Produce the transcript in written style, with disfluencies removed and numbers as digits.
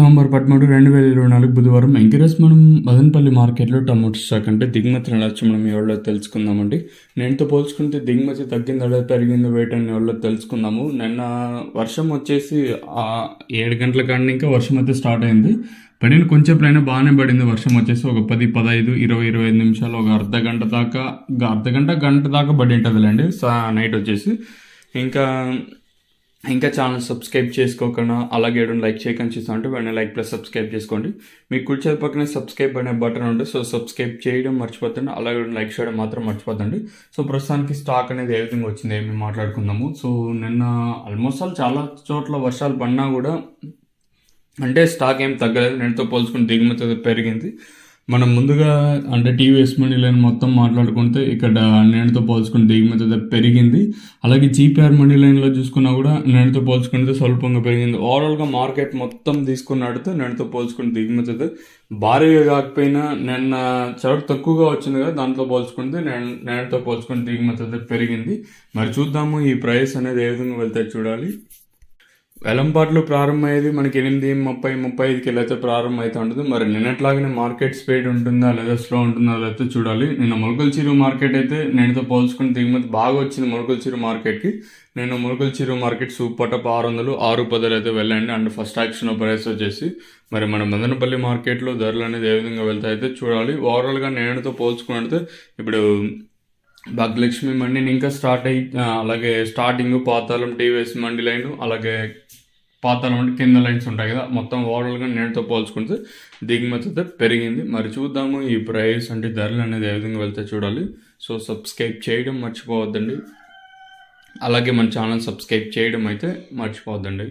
November 13, 2024 బుధవారం encourage మనం మదనపల్లి మార్కెట్లో టమాటో స్టాక్ అంటే దిగుమతి నడవచ్చు మనం ఎవరో తెలుసుకుందామండి. నేనుతో పోల్చుకుంటే దిగుమతి తగ్గింది లేదా పెరిగింది వెయిట్ అని ఎవరో తెలుసుకుందాము. నిన్న వర్షం వచ్చేసి 7 గంటల కాడి ఇంకా వర్షం అయితే స్టార్ట్ అయింది. పడిన కొంచెం పైన బాగానే పడింది వర్షం వచ్చేసి ఒక 10, 15, 20, 25 నిమిషాలు ఒక గంట దాకా పడి ఉంటుందిలేండి నైట్ వచ్చేసి. ఇంకా ఛానల్ సబ్స్క్రైబ్ చేసుకోకుండా అలాగే లైక్ చేయకుండా చూస్తా అంటే వెంటనే లైక్ ప్లస్ సబ్స్క్రైబ్ చేసుకోండి. మీకు కుడి చేతి పక్కనే సబ్స్క్రైబ్ అనే బటన్ ఉంటుంది. సో సబ్స్క్రైబ్ చేయడం మర్చిపోతండి, అలాగే లైక్ చేయడం మాత్రం మర్చిపోతండి. సో ప్రస్తుతానికి స్టాక్ అనేది ఏ విధంగా వచ్చింది ఏమి మాట్లాడుకుందాము. సో నిన్న ఆల్మోస్ట్ చాలా చోట్ల వర్షాలు పడినా కూడా అంటే స్టాక్ ఏం తగ్గలేదు. నేనుతో పోల్చుకుని దిగుమతి పెరిగింది. మనం ముందుగా అంటే టీవీఎస్ మనీ లైన్ మొత్తం మాట్లాడుకుంటే ఇక్కడ నేనుతో పోల్చుకుని దిగుమతి పెరిగింది. అలాగే జీపీఆర్ మనీ లైన్లో చూసుకున్నా కూడా నేనుతో పోల్చుకుంటే స్వల్పంగా పెరిగింది. ఓవరాల్గా మార్కెట్ మొత్తం తీసుకున్నట్టు నేనుతో పోల్చుకుని దిగుమతి భారీగా కాకపోయినా నిన్న చాలా తక్కువగా వచ్చింది కదా, దాంట్లో పోల్చుకుంటే నేనుతో పోల్చుకుని దిగుమతి పెరిగింది. మరి చూద్దాము ఈ ప్రైస్ అనేది ఏ విధంగా వెళ్తే చూడాలి. వెలంపాట్లు ప్రారంభమయ్యేది మనకి 8:30, 35కి అయితే ప్రారంభం అయితే ఉంటుంది. మరి నిన్నట్లాగానే మార్కెట్ స్పీడ్ ఉంటుందా లేదా స్లో ఉంటుందా అయితే చూడాలి. నిన్న మొలకల చెరువు మార్కెట్ అయితే నేనుతో పోల్చుకుని దిగుమతి బాగా వచ్చింది. మొలకల చెరువు మార్కెట్కి నేను మొలకల చెరువు మార్కెట్ సూపర్ టాప్ 600, 610 అయితే వెళ్ళండి. అండ్ ఫస్ట్ యాక్షన్ ప్రైస్ వచ్చేసి మరి మన మదనపల్లి మార్కెట్లో ధరలు అనేది ఏ విధంగా వెళ్తాయితే చూడాలి. ఓవరాల్గా నేనుతో పోల్చుకుంటే ఇప్పుడు భాగ్యలక్ష్మి మండిని ఇంకా స్టార్ట్ అయ్యి అలాగే స్టార్టింగ్ పాతాళం టీవీఎస్ మండి లైన్ అలాగే పాతాళం అంటే కింద లైన్స్ ఉంటాయి కదా, మొత్తం ఓవరాల్గా నేనుతో పోల్చుకుంటే దిగుమతి అయితే పెరిగింది. మరి చూద్దాము ఈ ప్రైస్ అంటే ధరలు అనేది ఏ విధంగా వెళ్తే చూడాలి. సో సబ్స్క్రైబ్ చేయడం మర్చిపోవద్దండి, అలాగే మన ఛానల్ సబ్స్క్రైబ్ చేయడం అయితే మర్చిపోవద్దండి.